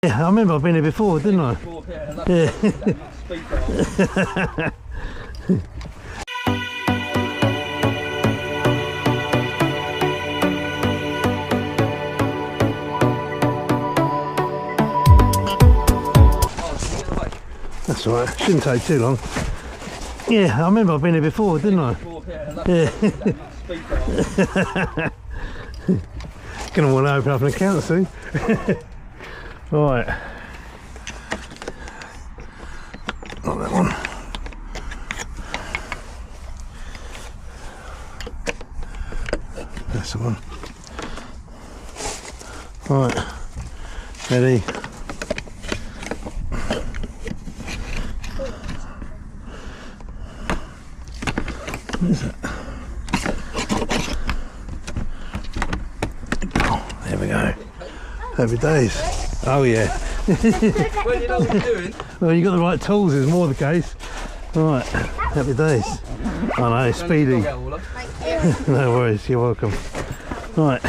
Yeah, I remember I've been here before, didn't I? Yeah. That's all right, shouldn't take too long. Yeah, I remember I've been here before, didn't I? Yeah. Gonna want to open up an account soon. Right. Not that one. That's the one. Right. Ready. What is it? Oh, there we go. Happy days. Oh yeah. Well, you know what you're doing. Well, you got the right tools, is more the case. Right, happy days. I know, speedy. No worries, you're welcome. Right.